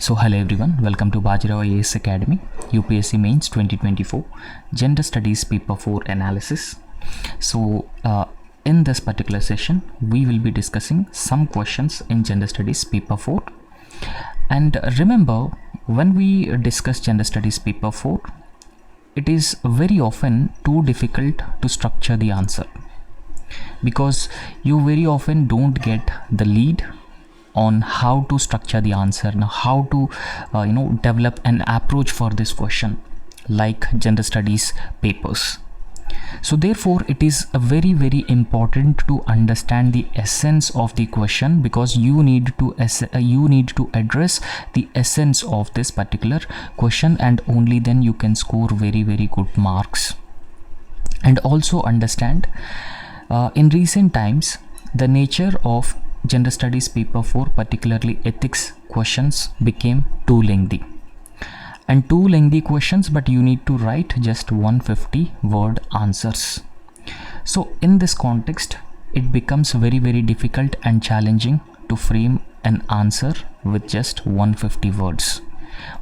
So hello everyone, welcome to Bajirao IAS Academy, UPSC Mains 2024, Gender Studies Paper 4 Analysis. So in this particular session, we will be discussing some questions in Gender Studies Paper 4. And remember, when we discuss Gender Studies Paper 4, it is very often too difficult to structure the answer because you very often don't get the lead on how to structure the answer, now how to develop an approach for this question like gender studies papers. So therefore it is a very important to understand the essence of the question, because you need to address the essence of this particular question, and only then you can score very good marks. And also understand in recent times the nature of Gender Studies Paper 4, particularly ethics questions, became too lengthy. And too lengthy questions, but you need to write just 150 word answers. So in this context, it becomes very difficult and challenging to frame an answer with just 150 words.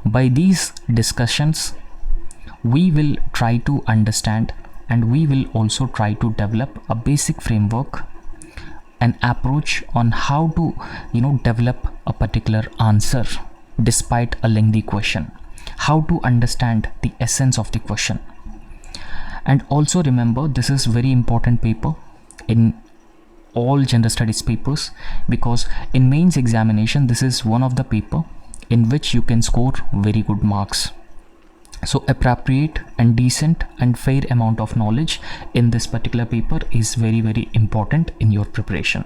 By these discussions, we will try to understand, and we will also try to develop a basic framework, an approach on how to develop a particular answer despite a lengthy question, how to understand the essence of the question. And also remember, this is very important paper in all gender studies papers, because in mains examination this is one of the paper in which you can score very good marks. So appropriate and decent and fair amount of knowledge in this particular paper is very important in your preparation,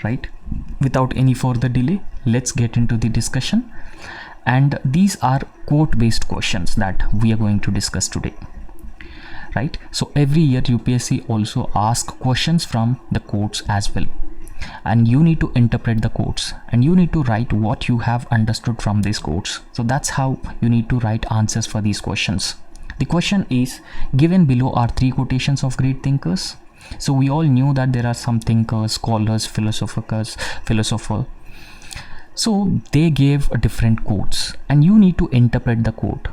right? Without any further delay, let's get into the discussion. And these are quote based questions that we are going to discuss today, right? So every year UPSC also asks questions from the quotes as well, and you need to interpret the quotes and you need to write what you have understood from these quotes. So that's how you need to write answers for these questions. The question is, given below are three quotations of great thinkers. So we all knew that there are some thinkers, scholars, philosopher. So they gave different quotes and you need to interpret the quote.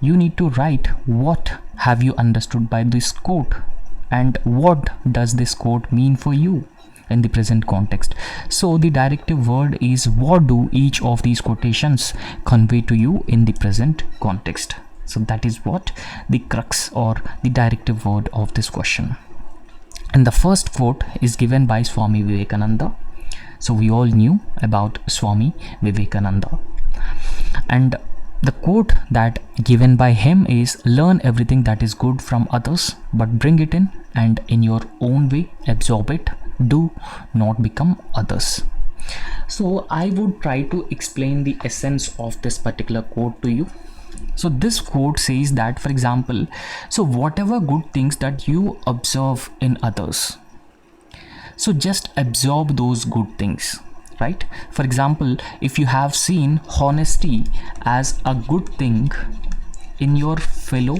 You need to write what have you understood by this quote and what does this quote mean for you in the present context. So the directive word is, what do each of these quotations convey to you in the present context? So that is what the crux or the directive word of this question. And the first quote is given by Swami Vivekananda. So we all knew about Swami Vivekananda, and the quote that given by him is, learn everything that is good from others, but bring it in and in your own way absorb it. Do not become others. So I would try to explain the essence of this particular quote to you. So this quote says that, for example, so whatever good things that you observe in others, so just absorb those good things, right? For example, if you have seen honesty as a good thing in your fellow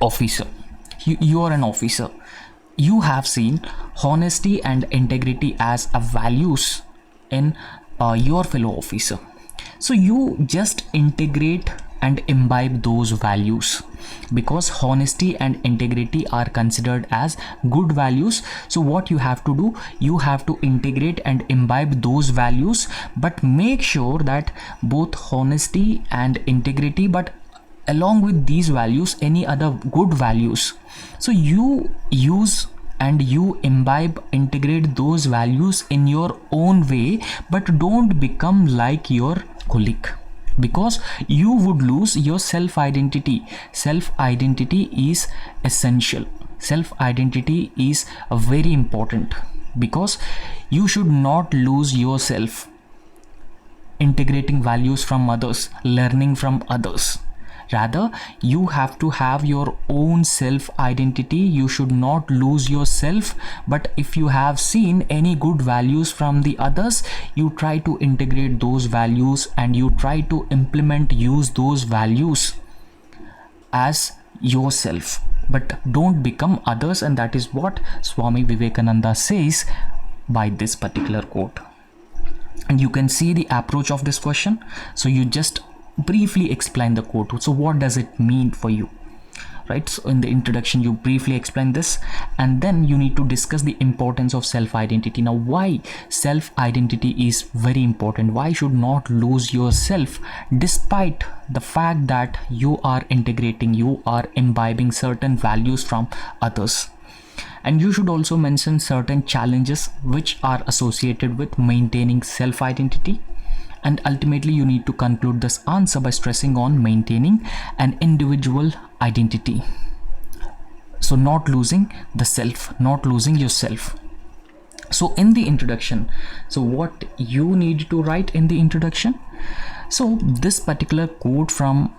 officer, you are an officer, you have seen honesty and integrity as a values in your fellow officer. So you just integrate and imbibe those values, because honesty and integrity are considered as good values. So what you have to do, you have to integrate and imbibe those values, but make sure that both honesty and integrity, but along with these values, any other good values, so you use and you imbibe, integrate those values in your own way, but don't become like your colleague, because you would lose your self-identity. Self-identity is essential. Self-identity is very important, because you should not lose yourself integrating values from others, learning from others. Rather, you have to have your own self-identity. You should not lose yourself, but if you have seen any good values from the others, you try to integrate those values and you try to use those values as yourself, but don't become others. And that is what Swami Vivekananda says by this particular quote. and you can see the approach of this question. So you just briefly explain the quote. So what does it mean for you, right? So in the introduction you briefly explain this, and then you need to discuss the importance of self-identity. Now, why self-identity is very important, why should not lose yourself despite the fact that you are integrating, you are imbibing certain values from others. And you should also mention certain challenges which are associated with maintaining self-identity. And ultimately you need to conclude this answer by stressing on maintaining an individual identity. So not losing the self, not losing yourself. So in the introduction, so what you need to write in the introduction? So this particular quote from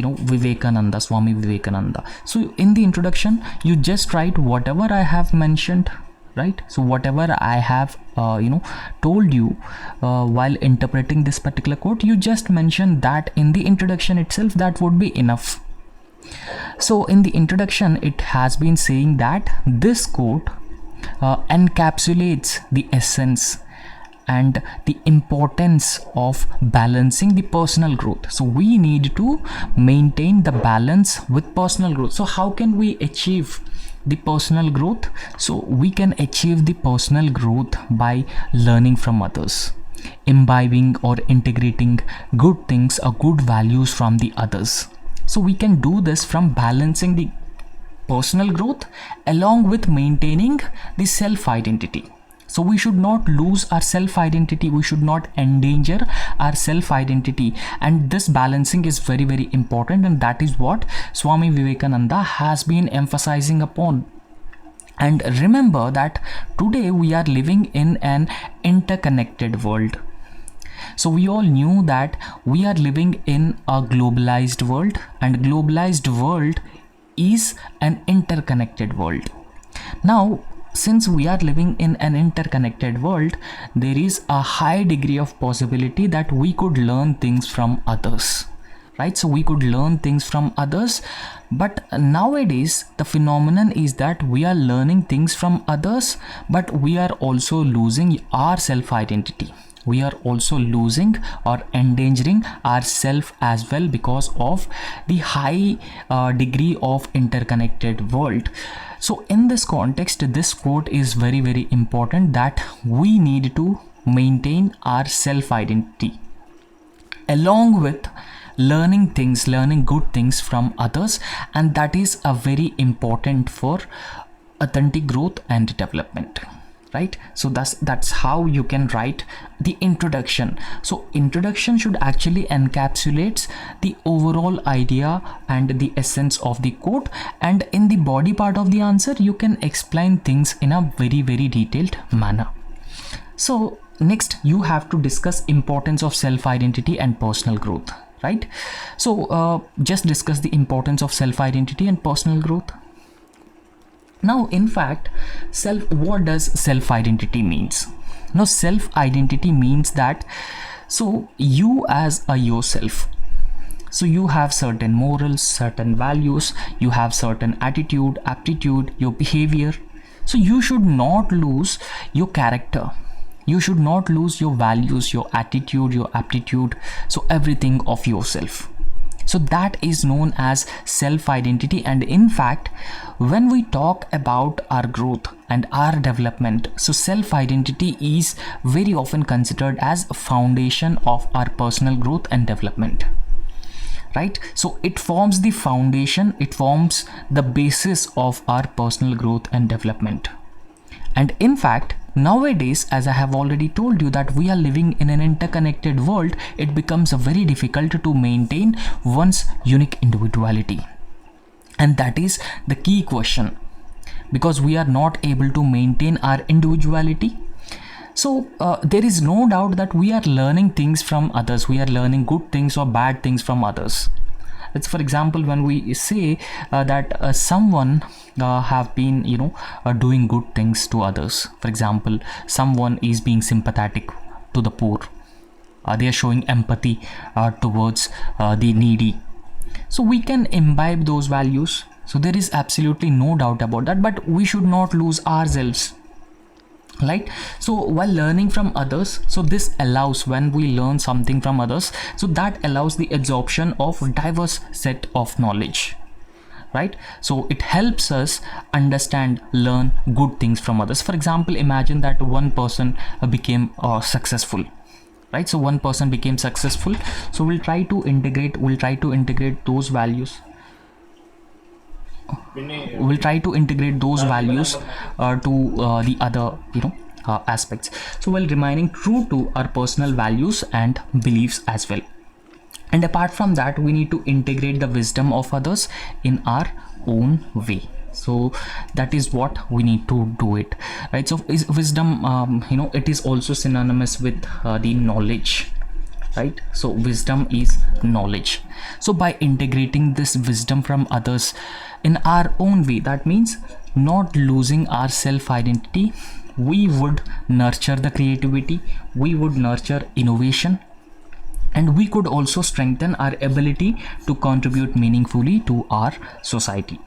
Vivekananda, Swami Vivekananda. So in the introduction you just write whatever I have mentioned, right? So whatever I have told you while interpreting this particular quote, you just mention that in the introduction itself. That would be enough. So in the introduction it has been saying that this quote encapsulates the essence and the importance of balancing the personal growth. So we need to maintain the balance with personal growth. So how can we achieve the personal growth? So we can achieve the personal growth by learning from others, imbibing or integrating good things or good values from the others. So we can do this from balancing the personal growth along with maintaining the self-identity. So we should not lose our self-identity, we should not endanger our self-identity, and this balancing is very, very important, and that is what Swami Vivekananda has been emphasizing upon. And remember that today we are living in an interconnected world. So we all knew that we are living in a globalized world, and globalized world is an interconnected world. Now, since we are living in an interconnected world, there is a high degree of possibility that we could learn things from others, right? So we could learn things from others, but nowadays the phenomenon is that we are learning things from others, but we are also losing our self-identity. We are also losing or endangering ourselves as well because of the high degree of interconnected world. So in this context, this quote is very, very important, that we need to maintain our self-identity along with learning things, learning good things from others, and that is a very important for authentic growth and development, right? So that's how you can write the introduction. So introduction should actually encapsulates the overall idea and the essence of the quote, and in the body part of the answer you can explain things in a very, very detailed manner. So next you have to discuss importance of self-identity and personal growth, right? So just discuss the importance of self-identity and personal growth. Now, in fact, what does self-identity means? Now, self-identity means that, so you as a yourself, so you have certain morals, certain values, you have certain attitude, aptitude, your behavior. So you should not lose your character. You should not lose your values, your attitude, your aptitude, so everything of yourself. So that is known as self-identity. And in fact, when we talk about our growth and our development, so self-identity is very often considered as a foundation of our personal growth and development, right? So it forms the foundation, it forms the basis of our personal growth and development. And in fact, nowadays, as I have already told you, that we are living in an interconnected world, it becomes very difficult to maintain one's unique individuality. And that is the key question, because we are not able to maintain our individuality. So there is no doubt that we are learning things from others. We are learning good things or bad things from others. It's, for example, when we say that someone have been doing good things to others. For example, someone is being sympathetic to the poor, they are showing empathy towards the needy. So we can imbibe those values, so there is absolutely no doubt about that, but we should not lose ourselves. right? So while learning from others, so this allows, when we learn something from others, so that allows the absorption of diverse set of knowledge, right? So it helps us understand, learn good things from others. For example, imagine that one person became successful, right? So one person became successful, so we'll try to integrate those values, to the other, aspects, so while remaining true to our personal values and beliefs as well. And apart from that, we need to integrate the wisdom of others in our own way. So that is what we need to do it, right? So is wisdom, it is also synonymous with the knowledge, right? So wisdom is knowledge. So by integrating this wisdom from others in our own way, that means not losing our self identity, we would nurture the creativity, we would nurture innovation, and we could also strengthen our ability to contribute meaningfully to our society.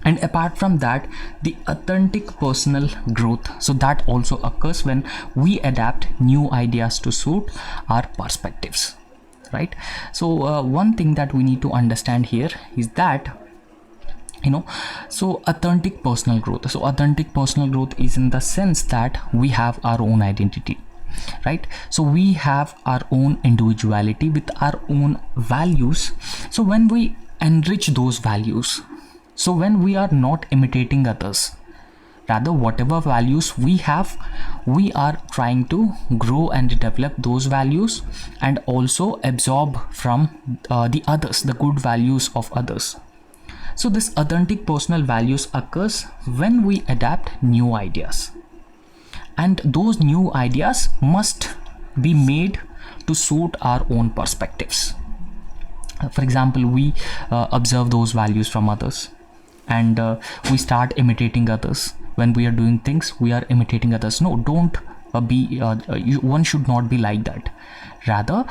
And apart from that, the authentic personal growth, so that also occurs when we adapt new ideas to suit our perspectives, right? So one thing that we need to understand here is that, so authentic personal growth, is in the sense that we have our own identity, right? So we have our own individuality with our own values. So when we enrich those values, so when we are not imitating others, rather whatever values we have, we are trying to grow and develop those values and also absorb from the others, the good values of others. So this authentic personal values occurs when we adapt new ideas, and those new ideas must be made to suit our own perspectives. For example, we observe those values from others, and we start imitating others. When we are doing things, we are imitating others. No, don't one should not be like that. Rather,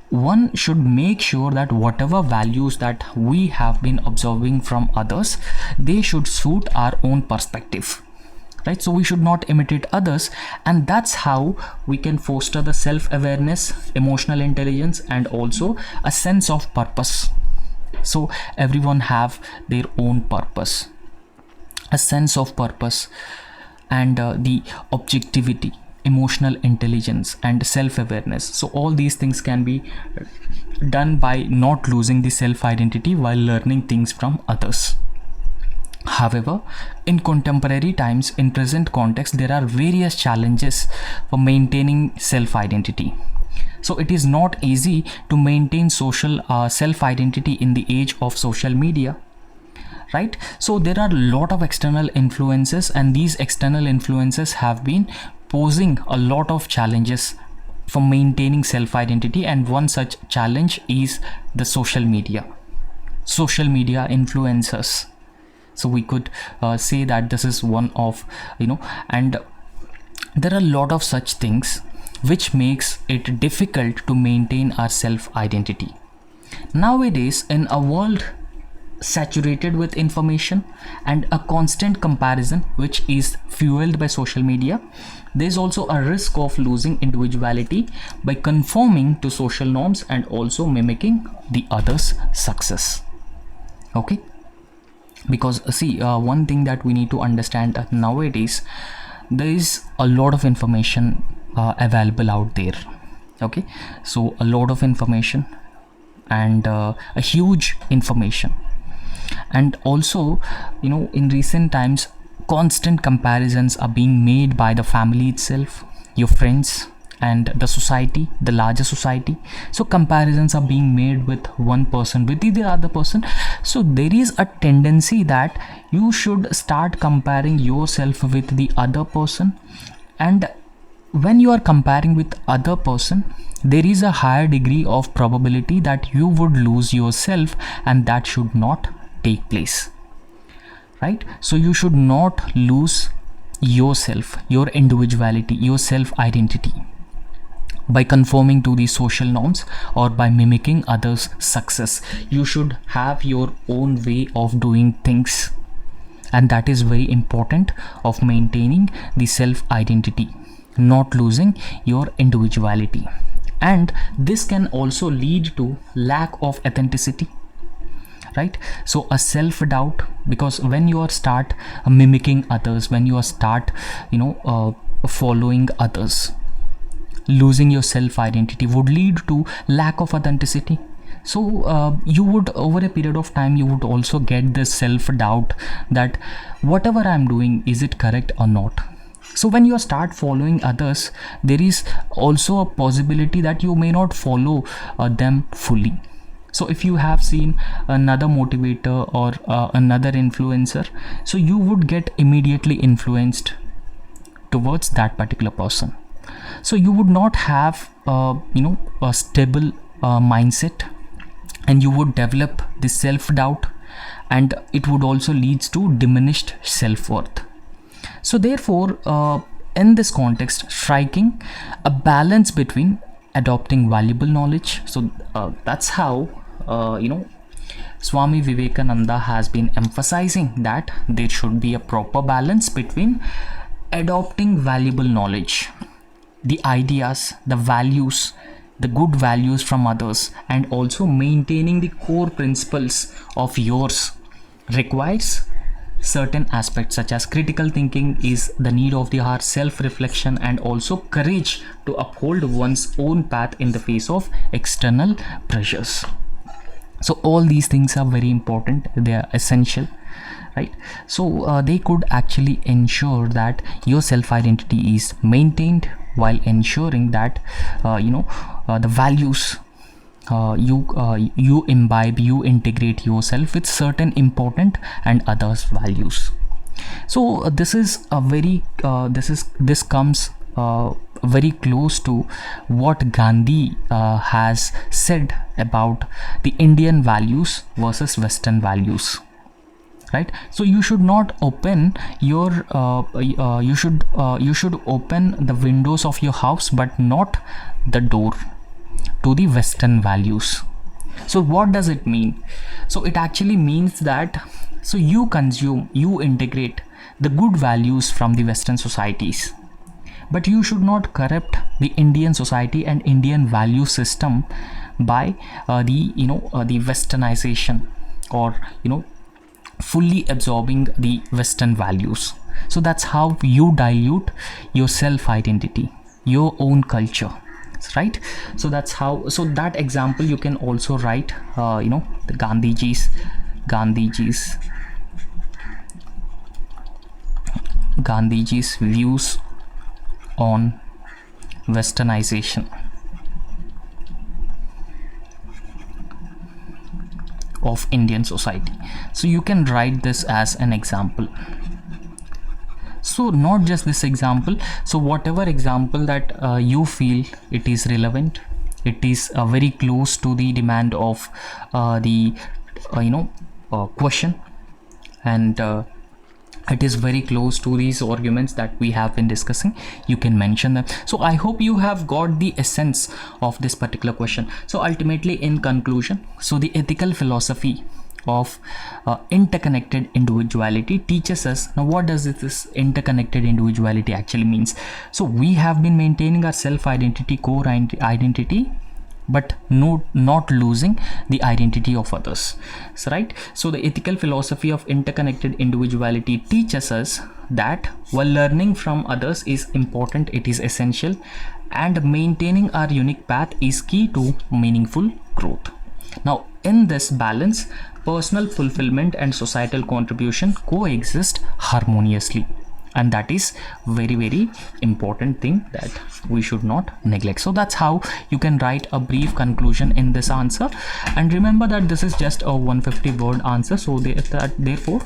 one should make sure that whatever values that we have been observing from others, they should suit our own perspective, right? So we should not imitate others, and that's how we can foster the self-awareness, emotional intelligence, and also a sense of purpose. So everyone have their own purpose, a sense of purpose, and the objectivity, emotional intelligence, and self-awareness. So all these things can be done by not losing the self-identity while learning things from others. However, in contemporary times, in present context, there are various challenges for maintaining self-identity. So it is not easy to maintain social self-identity in the age of social media, right? So there are a lot of external influences, and these external influences have been posing a lot of challenges for maintaining self-identity, and one such challenge is the social media influencers. So we could say that this is one of, and there are a lot of such things which makes it difficult to maintain our self-identity. Nowadays, in a world saturated with information and a constant comparison which is fueled by social media, there is also a risk of losing individuality by conforming to social norms and also mimicking the other's success. Okay, because see, one thing that we need to understand, that nowadays there is a lot of information available out there. Okay, so a lot of information, and a huge information, and also, in recent times, constant comparisons are being made by the family itself, your friends, and the society, the larger society. So comparisons are being made with one person with the other person. So there is a tendency that you should start comparing yourself with the other person, and when you are comparing with other person, there is a higher degree of probability that you would lose yourself, and that should not take place, right? So you should not lose yourself, your individuality, your self-identity by conforming to the social norms or by mimicking others' success. You should have your own way of doing things, and that is very important of maintaining the self identity, not losing your individuality. And this can also lead to lack of authenticity, right? So a self doubt, because when you are start mimicking others, when you are start following others, losing your self identity would lead to lack of authenticity. So you would, over a period of time, you would also get this self doubt that whatever I'm doing, is it correct or not? So when you start following others, there is also a possibility that you may not follow them fully. So if you have seen another motivator or another influencer, so you would get immediately influenced towards that particular person. So you would not have a stable mindset, and you would develop the self-doubt, and it would also lead to diminished self-worth. So therefore, in this context, striking a balance between adopting valuable knowledge, so that's how Swami Vivekananda has been emphasizing that there should be a proper balance between adopting valuable knowledge, the ideas, the values, the good values from others, and also maintaining the core principles of yours requires certain aspects such as critical thinking is the need of the hour, self-reflection, and also courage to uphold one's own path in the face of external pressures. So all these things are very important, they are essential, right? So they could actually ensure that your self-identity is maintained while ensuring that the values you imbibe, you integrate yourself with certain important and others values. So this is a very this comes very close to what Gandhi has said about the Indian values versus Western values, right? So you should not open your you should open the windows of your house but not the door to the Western values. So what does it mean? So it actually means that so you consume, you integrate the good values from the Western societies, but you should not corrupt the Indian society and Indian value system by the westernization, or fully absorbing the Western values. So that's how you dilute your self identity, your own culture, right? So that's how, so that example you can also write the Gandhiji's views on westernization of Indian society. So you can write this as an example. So not just this example, so whatever example that you feel it is relevant, it is very close to the demand of the question, and it is very close to these arguments that we have been discussing, you can mention them. So I hope you have got the essence of this particular question. So ultimately, in conclusion, so the ethical philosophy of interconnected individuality teaches us. Now what does this interconnected individuality actually means? So we have been maintaining our self-identity, core identity, but not losing the identity of others. So right, so the ethical philosophy of interconnected individuality teaches us that while learning from others is important, it is essential, and maintaining our unique path is key to meaningful growth. Now in this balance, personal fulfillment and societal contribution coexist harmoniously, and that is very important thing that we should not neglect. So that's how you can write a brief conclusion in this answer, and remember that this is just a 150 word answer, so therefore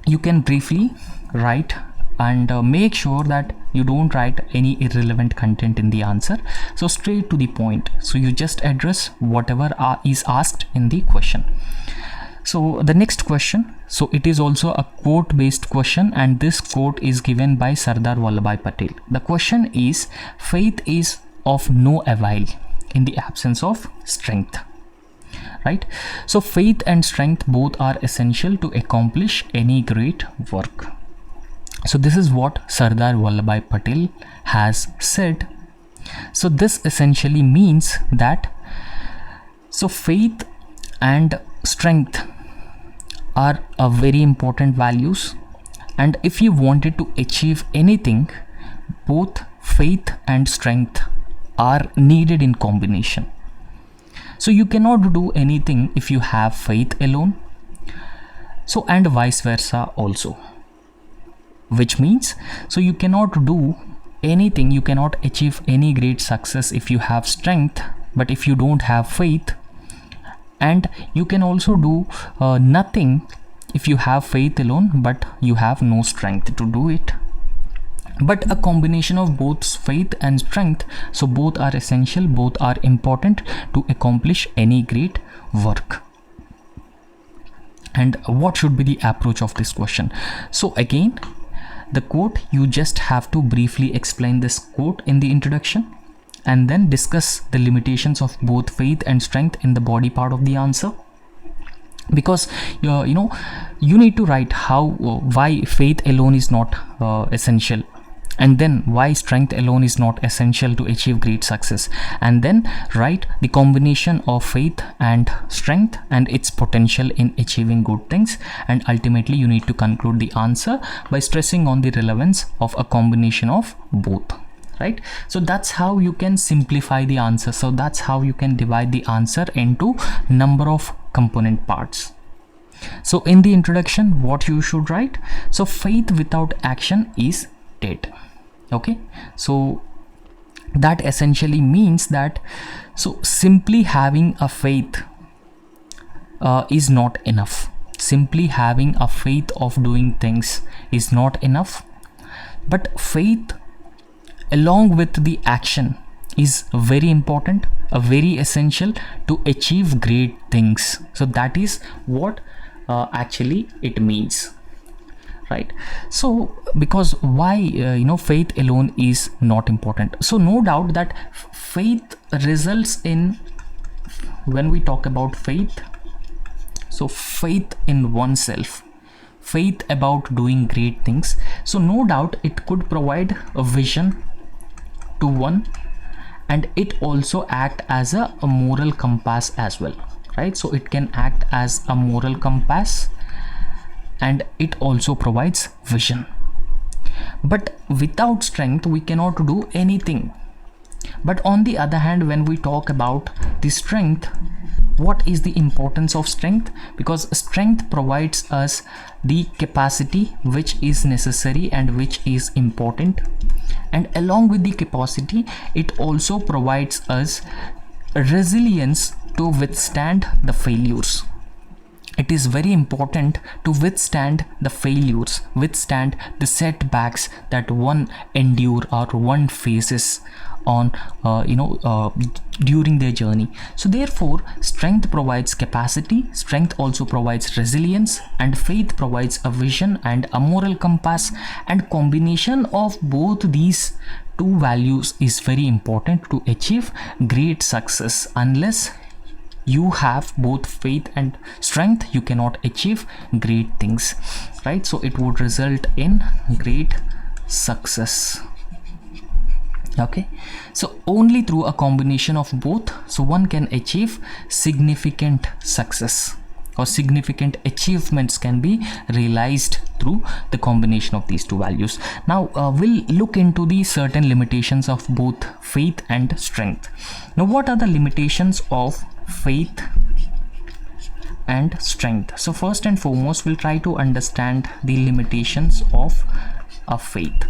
you can briefly write, and make sure that you don't write any irrelevant content in the answer. So straight to the point, so you just address whatever is asked in the question. So the next question, so it is also a quote based question, and this quote is given by Sardar Vallabhbhai Patel. The question is, faith is of no avail in the absence of strength, right? So faith and strength both are essential to accomplish any great work. So this is what Sardar Vallabhbhai Patel has said. So this essentially means that faith and strength are very important values, and if you wanted to achieve anything, both faith and strength are needed in combination. So you cannot do anything if you have faith alone, so and vice versa also, which means you cannot do anything, you cannot achieve any great success if you have strength but if you don't have faith, and you can also do nothing if you have faith alone but you have no strength to do it. But a combination of both faith and strength, so both are essential, both are important to accomplish any great work. And what should be the approach of this question? So again, the quote, you just have to briefly explain this quote in the introduction and then discuss the limitations of both faith and strength in the body part of the answer, because you need to write why faith alone is not essential, and then why strength alone is not essential to achieve great success, and then write the combination of faith and strength and its potential in achieving good things, and ultimately you need to conclude the answer by stressing on the relevance of a combination of both, right? So that's how you can simplify the answer. So that's how you can divide the answer into number of component parts. So in the introduction, what you should write? So faith without action is dead. Okay, so that essentially means that simply having a faith is not enough. Simply having a faith of doing things is not enough, but faith along with the action is very important, very essential to achieve great things. So that is what actually it means, right? So because why faith alone is not important? So no doubt that faith results in, when we talk about faith, so faith in oneself, faith about doing great things, so no doubt it could provide a vision to one, and it also act as a moral compass as well, right? So it can act as a moral compass and it also provides vision. But without strength we cannot do anything. But on the other hand, when we talk about the strength, what is the importance of strength? Because strength provides us the capacity which is necessary and which is important, and along with the capacity it also provides us resilience to withstand the failures. It is very important to withstand the failures, withstand the setbacks that one endure or one faces on during their journey. So therefore strength provides capacity, strength also provides resilience, and faith provides a vision and a moral compass, and combination of both these two values is very important to achieve great success. Unless you have both faith and strength, you cannot achieve great things, right? So it would result in great success. Okay, so only through a combination of both, so one can achieve significant success, or significant achievements can be realized through the combination of these two values. Now we'll look into the certain limitations of both faith and strength. Now what are the limitations of faith and strength? So first and foremost, we'll try to understand the limitations of a faith.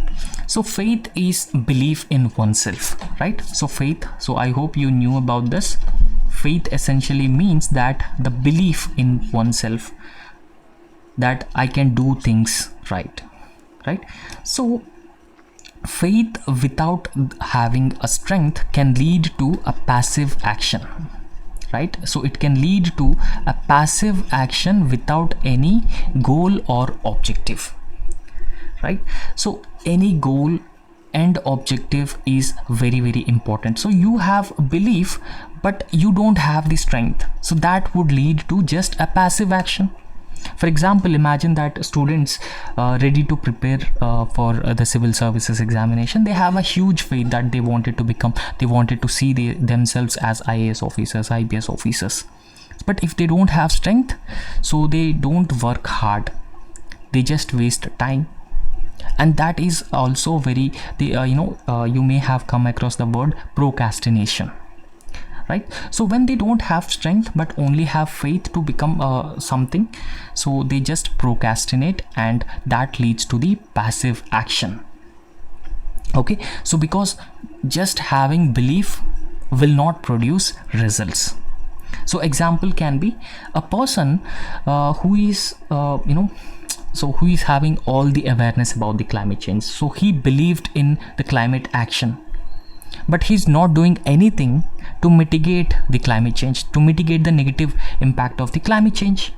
So faith is belief in oneself, right? So faith, so I hope you knew about this. Faith essentially means that the belief in oneself that I can do things right? So faith without having a strength can lead to a passive action, right? So it can lead to a passive action without any goal or objective, right? So any goal end objective is very, very important. So you have belief but you don't have the strength, so that would lead to just a passive action. For example, imagine that students ready to prepare for the civil services examination, they have a huge faith that they wanted to see themselves as IAS officers, IPS officers. But if they don't have strength, so they don't work hard, they just waste time. And that is also very you may have come across the word procrastination, right? So when they don't have strength but only have faith to become something, so they just procrastinate, and that leads to the passive action. Okay, so because just having belief will not produce results. So example can be a person who is who is having all the awareness about the climate change. So he believed in the climate action, but he's not doing anything to mitigate the climate change, to mitigate the negative impact of the climate change,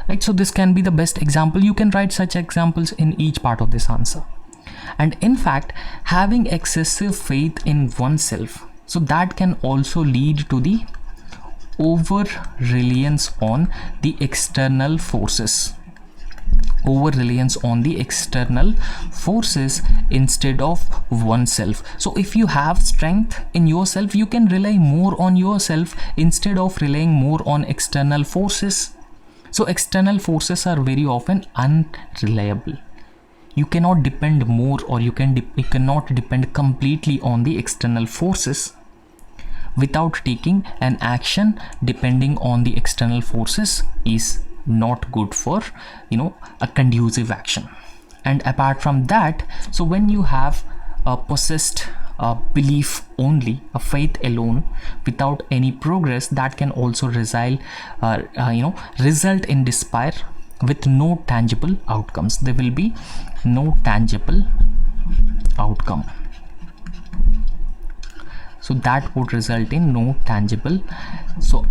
right? So this can be the best example. You can write such examples in each part of this answer. And in fact, having excessive faith in oneself, so that can also lead to the over reliance on the external forces, instead of oneself. So if you have strength in yourself, you can rely more on yourself instead of relying more on external forces. So external forces are very often unreliable. You cannot depend more, or you cannot depend completely on the external forces. Without taking an action depending on the external forces is not good for a conducive action. And apart from that, so when you have possessed a belief only, a faith alone, without any progress, that can also result in despair with no tangible outcomes. There will be no tangible outcome. So that would result in no tangible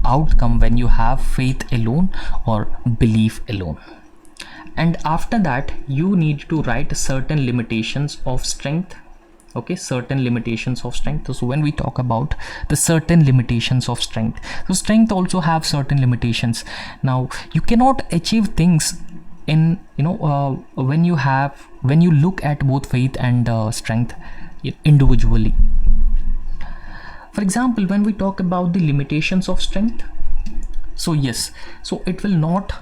outcome when you have faith alone or belief alone. And after that, you need to write certain limitations of strength. Okay, certain limitations of strength. So when we talk about the certain limitations of strength, so strength also have certain limitations. Now you cannot achieve things in when you look at both faith and strength individually. For example, when we talk about the limitations of strength, so yes, so it will not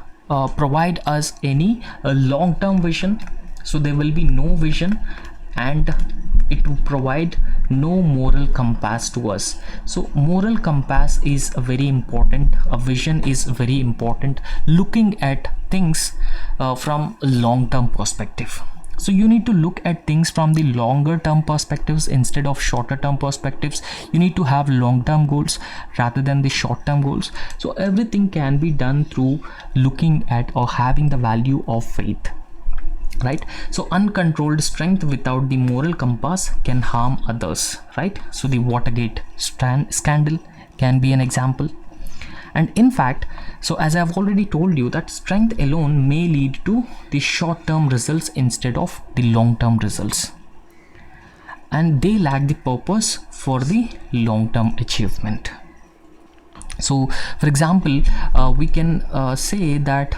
provide us any long-term vision. So there will be no vision, and it will provide no moral compass to us. So moral compass is very important. A vision is very important. Looking at things from a long-term perspective. So you need to look at things from the longer term perspectives instead of shorter term perspectives. You need to have long term goals rather than the short term goals. So everything can be done through looking at or having the value of faith, right? So uncontrolled strength without the moral compass can harm others, right? So the Watergate scandal can be an example. And in fact, so as I've already told you, that strength alone may lead to the short-term results instead of the long-term results, and they lack the purpose for the long-term achievement. So for example, we can say that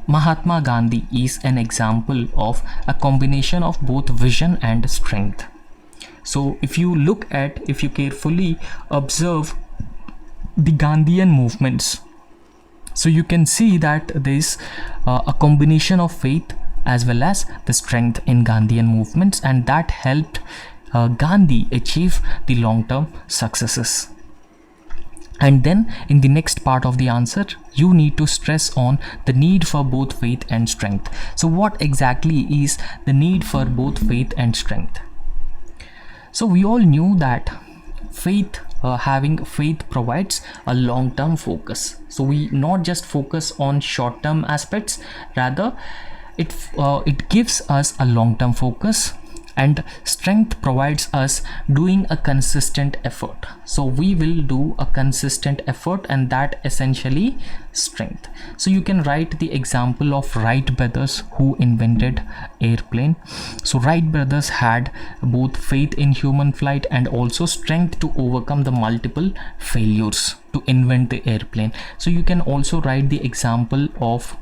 Mahatma Gandhi is an example of a combination of both vision and strength. So if you carefully observe the Gandhian movements, so you can see that there is a combination of faith as well as the strength in Gandhian movements, and that helped Gandhi achieve the long-term successes. And then in the next part of the answer, you need to stress on the need for both faith and strength. So what exactly is the need for both faith and strength? So we all knew that having faith provides a long-term focus. So we not just focus on short-term aspects, rather it gives us a long-term focus, and strength provides us doing a consistent effort. So we will do a consistent effort, and that essentially strength. So you can write the example of Wright brothers who invented airplane. So Wright brothers had both faith in human flight and also strength to overcome the multiple failures to invent the airplane. So you can also write the example of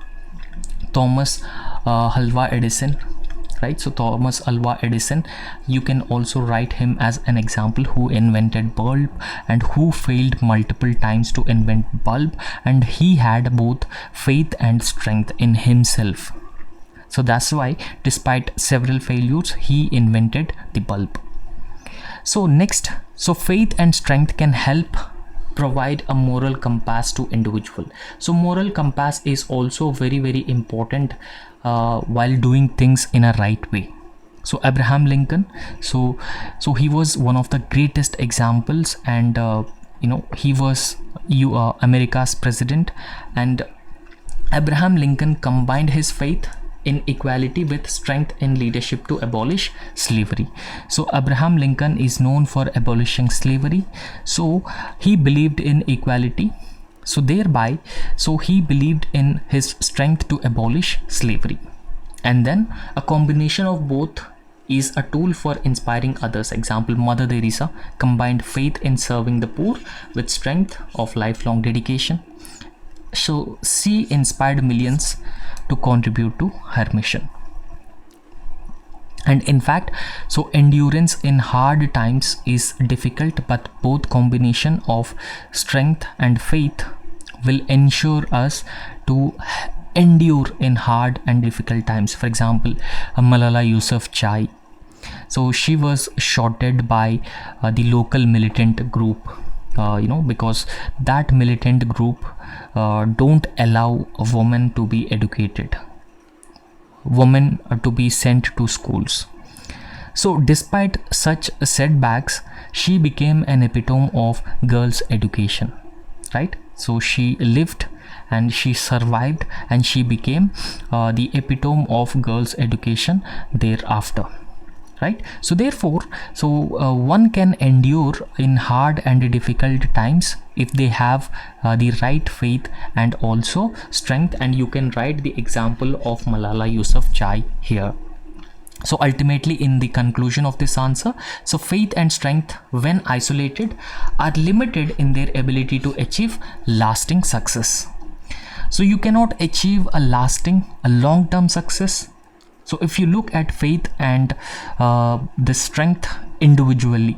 Thomas Alva Edison, right? So Thomas Alva Edison, you can also write him as an example, who invented bulb and who failed multiple times to invent bulb, and he had both faith and strength in himself. So that's why despite several failures he invented the bulb. So next, so faith and strength can help provide a moral compass to individual. So moral compass is also very important while doing things in a right way. So Abraham Lincoln, so he was one of the greatest examples, and he was America's president, and Abraham Lincoln combined his faith in equality with strength in leadership to abolish slavery. So Abraham Lincoln is known for abolishing slavery. So he believed in equality. So thereby, so he believed in his strength to abolish slavery. And then a combination of both is a tool for inspiring others. Example, Mother Teresa combined faith in serving the poor with strength of lifelong dedication. So she inspired millions to contribute to her mission. And in fact, so endurance in hard times is difficult, but both combination of strength and faith will ensure us to endure in hard and difficult times. For example, Malala Yousafzai, so she was shot dead by the local militant group, because that militant group don't allow a woman to be educated, women to be sent to schools. So despite such setbacks, she became an epitome of girls' education, right? So she lived and she survived, and she became the epitome of girls' education thereafter, right? So therefore, one can endure in hard and difficult times if they have the right faith and also strength. And you can write the example of Malala Yousafzai here. So ultimately, in the conclusion of this answer, so faith and strength, when isolated, are limited in their ability to achieve lasting success. So you cannot achieve a long-term success. So if you look at faith and the strength individually,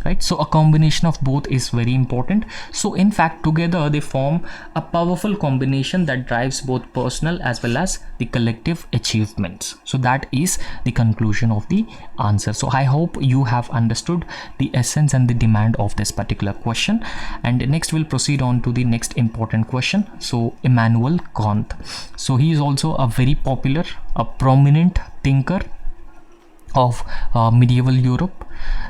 right? So a combination of both is very important. So in fact, together they form a powerful combination that drives both personal as well as the collective achievements. So that is the conclusion of the answer. So I hope you have understood the essence and the demand of this particular question. And next we'll proceed on to the next important question. So Immanuel Kant. So he is also a very popular, a prominent thinker of medieval Europe.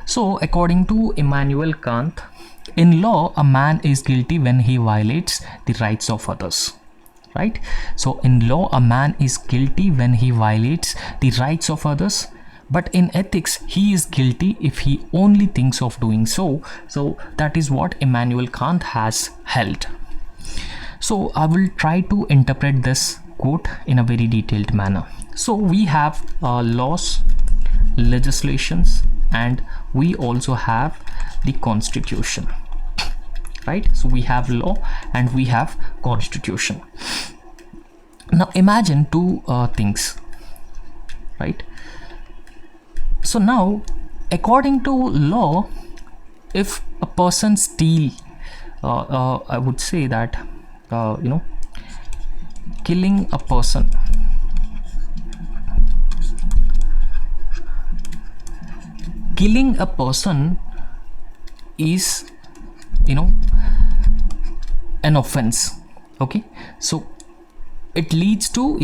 So according to Immanuel Kant, in law a man is guilty when he violates the rights of others, right? So in law a man is guilty when he violates the rights of others, but in ethics he is guilty if he only thinks of doing so. So that is what Immanuel Kant has held. So I will try to interpret this quote in a very detailed manner. So we have laws, legislations, and we also have the constitution, right? So we have law and we have constitution. Now imagine two things, right? So now, according to law, if a person steal, I would say that killing a person, is an offense. Okay, so it leads to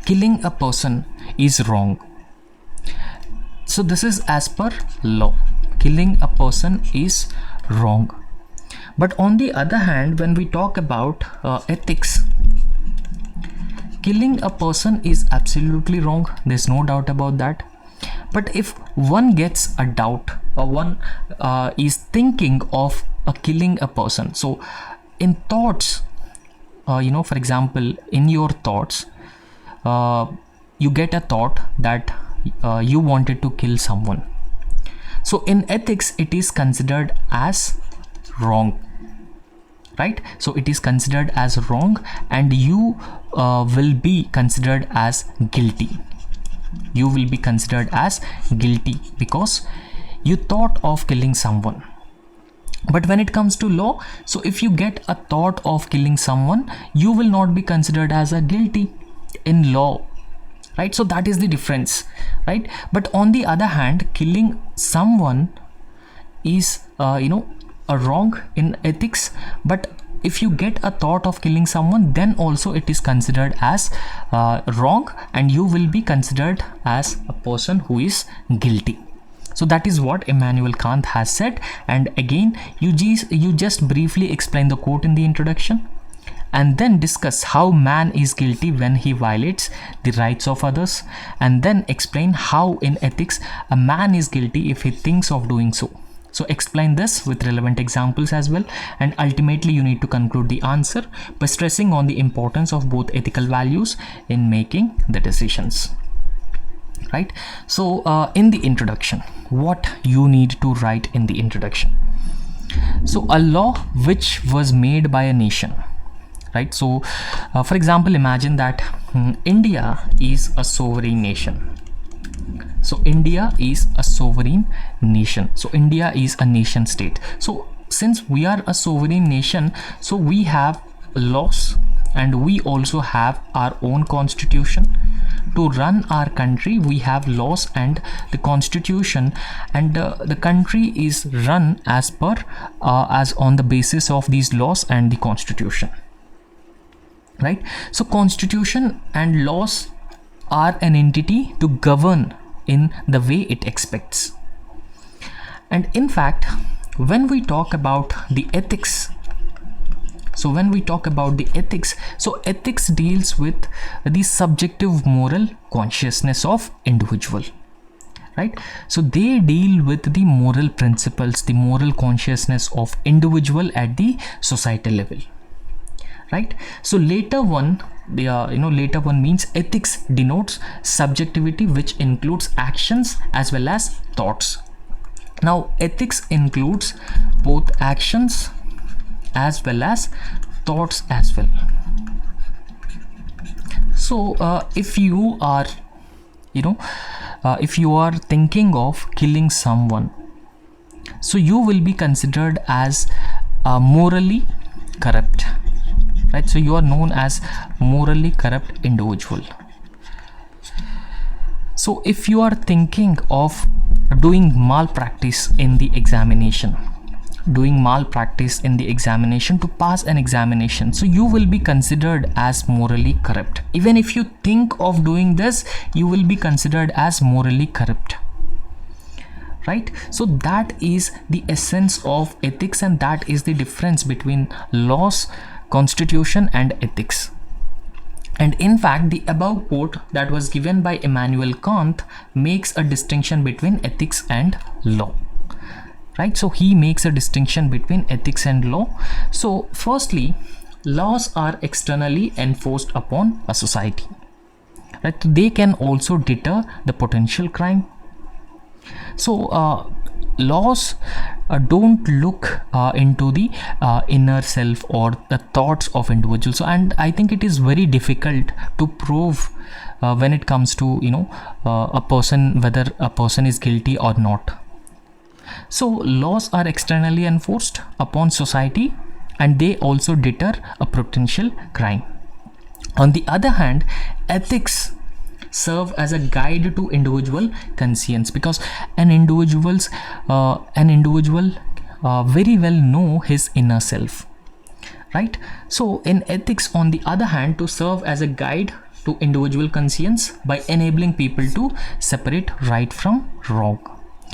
killing a person is wrong. So this is as per law, killing a person is wrong. But on the other hand, when we talk about ethics, killing a person is absolutely wrong, there's no doubt about that. But if one gets a doubt, or one is thinking of killing a person, so in thoughts, for example, in your thoughts, you get a thought that you wanted to kill someone. So in ethics, it is considered as wrong, right? So it is considered as wrong, and you will be considered as guilty. You will be considered as guilty because you thought of killing someone. But when it comes to law, so if you get a thought of killing someone, you will not be considered as a guilty in law, right? So that is the difference, right? But on the other hand, killing someone is a wrong in ethics. But if you get a thought of killing someone, then also it is considered as wrong, and you will be considered as a person who is guilty. So that is what Immanuel Kant has said. And again, you just briefly explain the quote in the introduction, and then discuss how man is guilty when he violates the rights of others, and then explain how in ethics a man is guilty if he thinks of doing so. So explain this with relevant examples as well, and ultimately you need to conclude the answer by stressing on the importance of both ethical values in making the decisions, right? So in the introduction, what you need to write in the introduction. So a law which was made by a nation, right? So for example, imagine that India is a sovereign nation. So India is a sovereign nation. So India is a nation state. So since we are a sovereign nation, so we have laws, and we also have our own constitution. To run our country, we have laws and the constitution, and the country is run as per as on the basis of these laws and the constitution, right? So constitution and laws are an entity to govern in the way it expects. And in fact, when we talk about the ethics, so ethics deals with the subjective moral consciousness of individual, right? So they deal with the moral principles, the moral consciousness of individual at the societal level, right? So later one means ethics denotes subjectivity, which includes actions as well as thoughts. Now ethics includes both actions as well as thoughts as well. So if you are thinking of killing someone, so you will be considered as morally corrupt, right? So you are known as morally corrupt individual. So if you are thinking of doing malpractice in the examination, to pass an examination, so you will be considered as morally corrupt. Even if you think of doing this, you will be considered as morally corrupt, right? So that is the essence of ethics, and that is the difference between laws, constitution and ethics. And in fact, the above quote that was given by Immanuel Kant makes a distinction between ethics and law, right? So he makes a distinction between ethics and law. So firstly, laws are externally enforced upon a society, right? They can also deter the potential crime. So laws don't look into the inner self or the thoughts of individuals. So, and I think it is very difficult to prove when it comes to a person, whether a person is guilty or not. So laws are externally enforced upon society, and they also deter a potential crime. On the other hand, ethics serve as a guide to individual conscience, because an individual very well know his inner self, right? So in ethics, on the other hand, to serve as a guide to individual conscience by enabling people to separate right from wrong.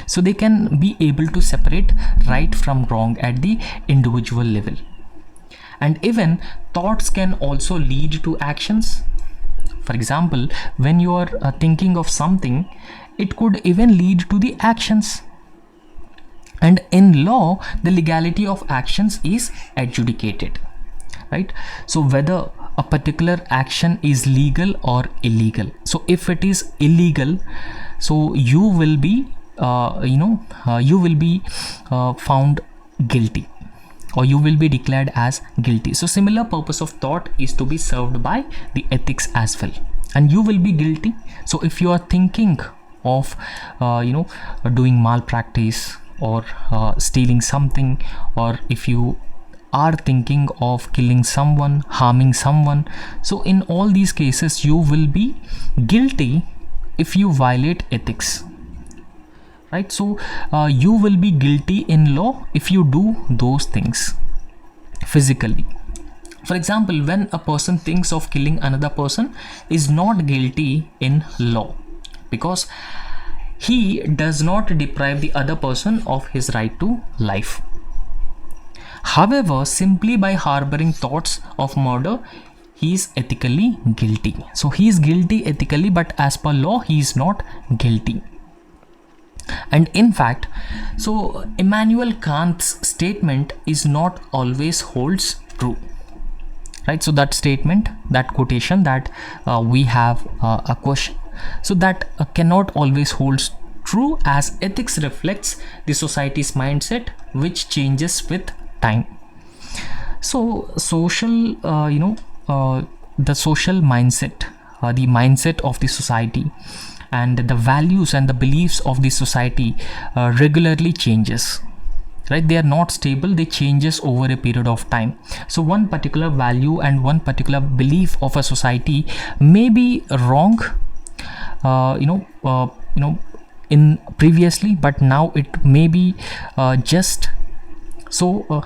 So they can be able to separate right from wrong at the individual level. And even thoughts can also lead to actions. For example, when you are thinking of something, it could even lead to the actions. And in law, the legality of actions is adjudicated, right? So whether a particular action is legal or illegal. So if it is illegal, so you will be found guilty, or you will be declared as guilty. So similar purpose of thought is to be served by the ethics as well, and you will be guilty. So if you are thinking of doing malpractice, or stealing something, or if you are thinking of killing someone, harming someone, so in all these cases you will be guilty if you violate ethics, right? So you will be guilty in law if you do those things physically. For example, when a person thinks of killing another person, is not guilty in law, because he does not deprive the other person of his right to life. However, simply by harboring thoughts of murder, he is ethically guilty. So he is guilty ethically, but as per law, he is not guilty. And in fact, so Immanuel Kant's statement is not always holds true, right? So that statement, that quotation that we have a question, so that cannot always holds true, as ethics reflects the society's mindset, which changes with time. So social the social mindset, the mindset of the society, and the values and the beliefs of the society regularly changes, right? They are not stable, they changes over a period of time. So one particular value and one particular belief of a society may be wrong in previously, but now it may be just so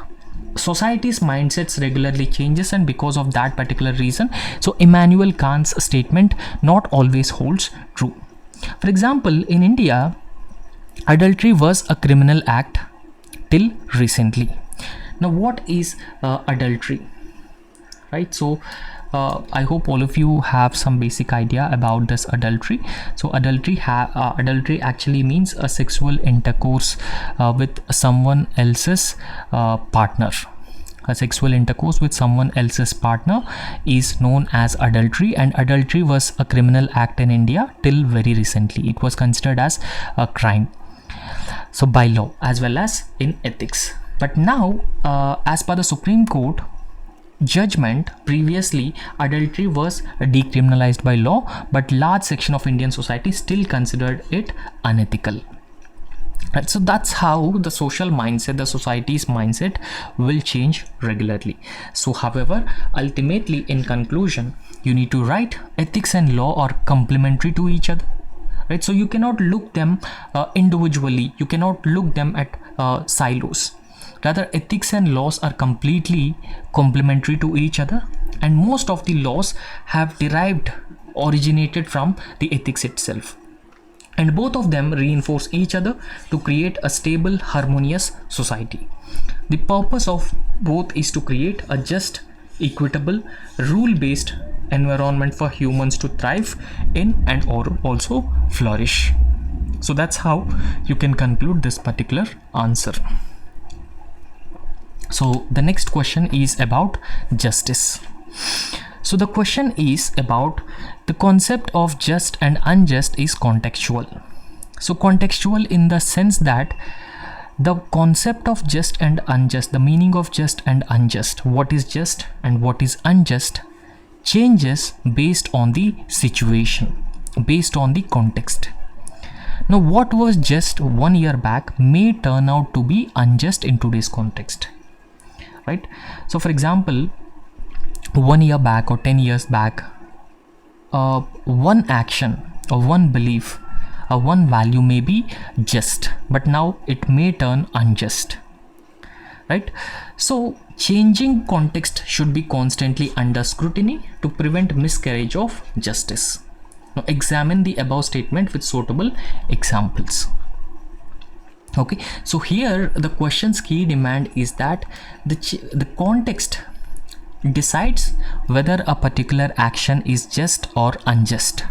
society's mindsets regularly changes, and because of that particular reason, so Immanuel Kant's statement not always holds true. For example, in India, adultery was a criminal act till recently. Now what is adultery, right? So I hope all of you have some basic idea about this adultery. So adultery actually means a sexual intercourse with someone else's partner. A sexual intercourse with someone else's partner is known as adultery, and adultery was a criminal act in India till very recently. It was considered as a crime, so by law as well as in ethics. But now as per the Supreme Court judgment, previously adultery was decriminalized by law, but large section of Indian society still considered it unethical, right? So that's how the social mindset, the society's mindset will change regularly. So however, ultimately in conclusion, you need to write ethics and law are complementary to each other, right? So you cannot look them individually, you cannot look them at silos. Rather, ethics and laws are completely complementary to each other, and most of the laws have originated from the ethics itself, and both of them reinforce each other to create a stable, harmonious society. The purpose of both is to create a just, equitable, rule-based environment for humans to thrive in and or also flourish. So that's how you can conclude this particular answer. So the next question is about justice. So the question is about the concept of just and unjust is contextual. So contextual in the sense that the concept of just and unjust, the meaning of just and unjust, what is just and what is unjust, changes based on the situation, based on the context. Now what was just 1 year back may turn out to be unjust in today's context, right? So for example, 1 year back or 10 years back, one action or one belief or one value may be just, but now it may turn unjust, right? So changing context should be constantly under scrutiny to prevent miscarriage of justice. Now examine the above statement with suitable examples. Okay, so here the question's key demand is that the context decides whether a particular action is just or unjust.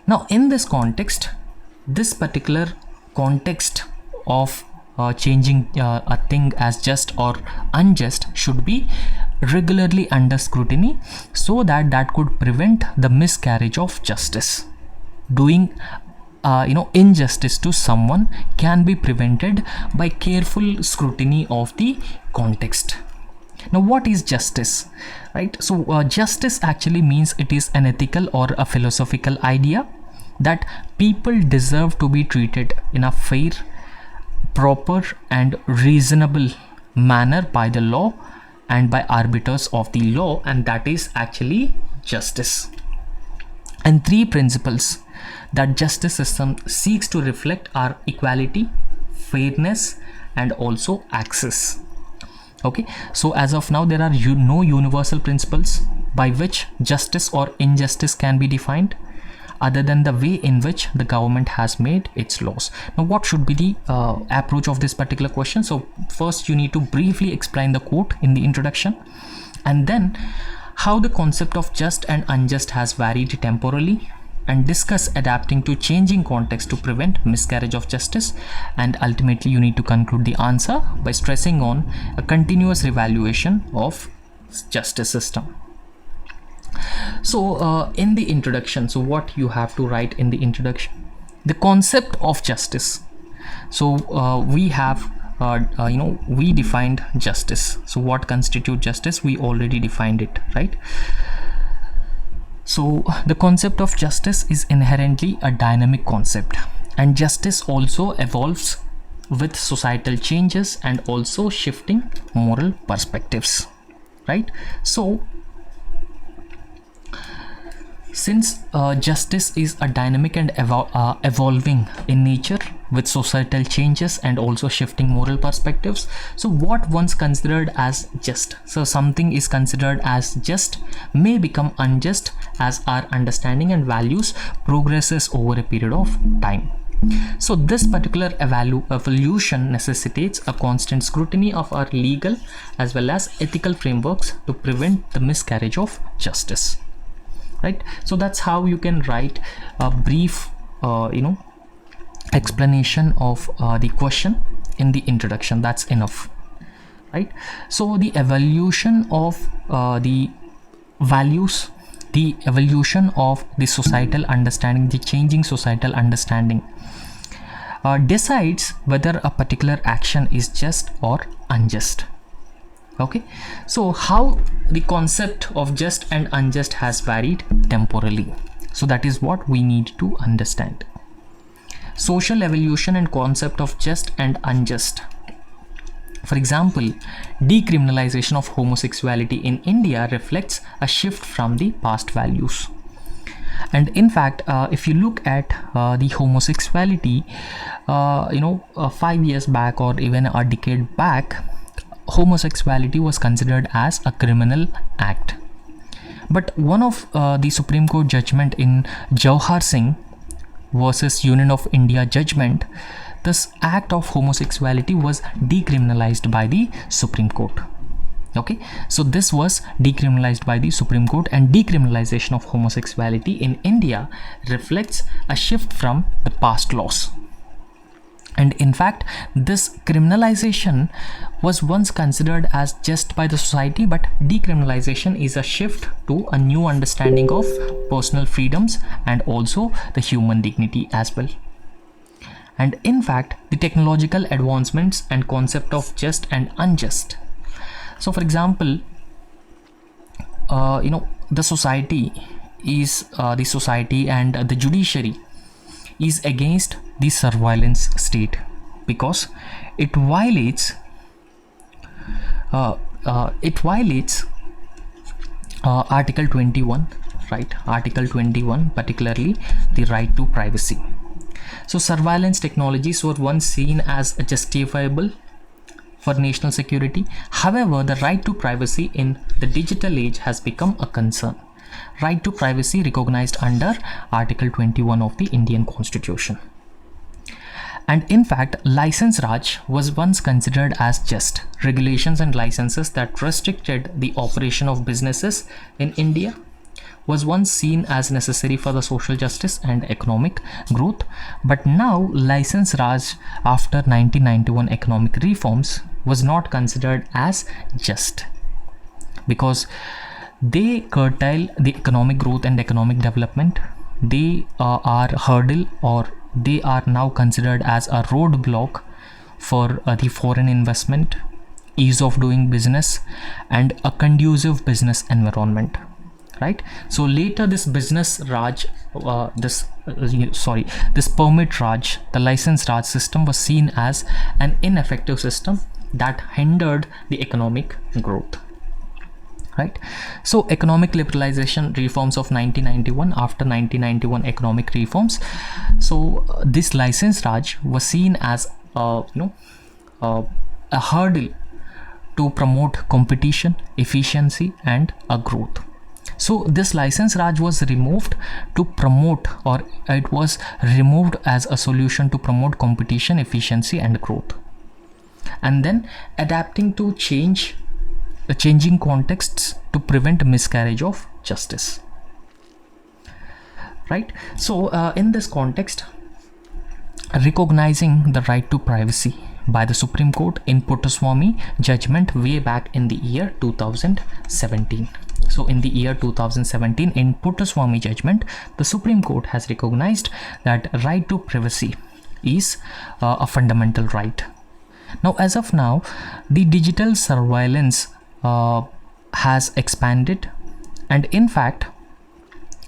Now in this context, this particular context of changing a thing as just or unjust should be regularly under scrutiny, so that could prevent the miscarriage of justice. Doing injustice to someone can be prevented by careful scrutiny of the context. Now what is justice, right? So justice actually means it is an ethical or a philosophical idea that people deserve to be treated in a fair, proper and reasonable manner by the law and by arbiters of the law, and that is actually justice. And three principles that justice system seeks to reflect are equality, fairness and also access. Okay, so as of now there are no universal principles by which justice or injustice can be defined, other than the way in which the government has made its laws. Now what should be the approach of this particular question? So first you need to briefly explain the quote in the introduction, and then how the concept of just and unjust has varied temporally, and discuss adapting to changing context to prevent miscarriage of justice, and ultimately you need to conclude the answer by stressing on a continuous revaluation of justice system. So in the introduction, so what you have to write in the introduction, the concept of justice. So we have we defined justice. So what constitutes justice? We already defined it, right? So the concept of justice is inherently a dynamic concept, and justice also evolves with societal changes and also shifting moral perspectives, right? So since justice is a dynamic and evolving in nature with societal changes and also shifting moral perspectives, so what once considered as just, so something is considered as just, may become unjust as our understanding and values progresses over a period of time. So this particular evolution necessitates a constant scrutiny of our legal as well as ethical frameworks to prevent the miscarriage of justice, right? So that's how you can write a brief explanation of the question in the introduction. That's enough, right? So the evolution of the values, the evolution of the societal understanding, the changing societal understanding decides whether a particular action is just or unjust. Okay, so how the concept of just and unjust has varied temporally, so that is what we need to understand. Social evolution and concept of just and unjust. For example, decriminalization of homosexuality in India reflects a shift from the past values. And in fact, if you look at the homosexuality, 5 years back or even a decade back, homosexuality was considered as a criminal act. But one of the Supreme Court judgment in Jawhar Singh versus Union of India judgment, this act of homosexuality was decriminalized by the Supreme Court. Okay, so this was decriminalized by the Supreme Court, and decriminalization of homosexuality in India reflects a shift from the past laws. And in fact, this criminalization was once considered as just by the society, but decriminalization is a shift to a new understanding of personal freedoms and also the human dignity as well. And in fact, the technological advancements and concept of just and unjust. So for example, the society and the judiciary is against the surveillance state because it violates Article 21, right? Article 21, particularly the right to privacy. So surveillance technologies were once seen as justifiable for national security. However, the right to privacy in the digital age has become a concern. Right to privacy recognized under Article 21 of the Indian Constitution. And in fact, license Raj was once considered as just regulations and licenses that restricted the operation of businesses in India was once seen as necessary for the social justice and economic growth. But now license Raj after 1991 economic reforms was not considered as just, because they curtail the economic growth and economic development. They are hurdle, or they are now considered as a roadblock for the foreign investment, ease of doing business, and a conducive business environment, right? So later this business Raj, this permit Raj, the license Raj system was seen as an ineffective system that hindered the economic growth. Right. So economic liberalization reforms of 1991, after 1991 economic reforms, so this license Raj was seen as a hurdle to promote competition, efficiency, and a growth. So this license Raj was removed to promote, or it was removed as a solution to promote competition, efficiency, and growth, and then adapting to changing contexts to prevent miscarriage of justice. Right. So in this context, recognizing the right to privacy by the Supreme Court in Puttaswamy judgment way back in the year 2017. So in the year 2017, in Puttaswamy judgment, the Supreme Court has recognized that right to privacy is a fundamental right. Now, as of now, the digital surveillance has expanded, and in fact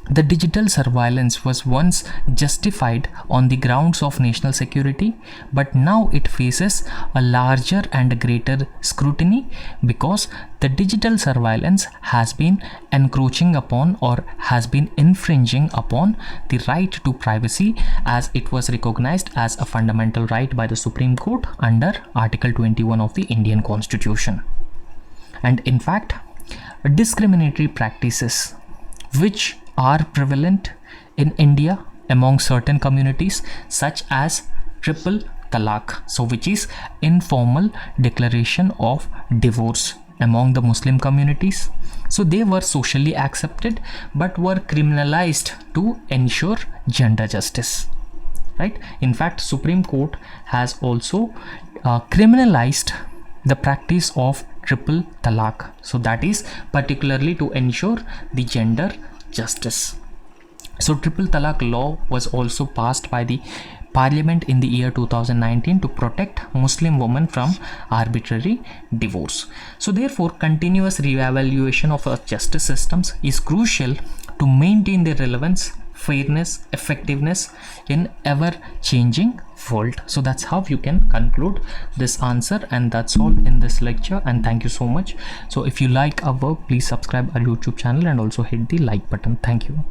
the digital surveillance was once justified on the grounds of national security, but now it faces a larger and greater scrutiny because the digital surveillance has been encroaching upon, or has been infringing upon, the right to privacy, as it was recognized as a fundamental right by the Supreme Court under Article 21 of the Indian Constitution. And in fact, discriminatory practices which are prevalent in India among certain communities, such as triple talaq, so which is informal declaration of divorce among the Muslim communities. So they were socially accepted but were criminalized to ensure gender justice. Right? In fact, Supreme Court has also criminalized the practice of triple talaq, so that is particularly to ensure the gender justice. So triple talaq law was also passed by the Parliament in the year 2019 to protect Muslim women from arbitrary divorce. So therefore, continuous reevaluation of our justice systems is crucial to maintain their relevance, fairness, effectiveness in ever changing world. So that's how you can conclude this answer, and that's all in this lecture, and thank you so much. So if you like our work, please subscribe our YouTube channel and also hit the like button. Thank you.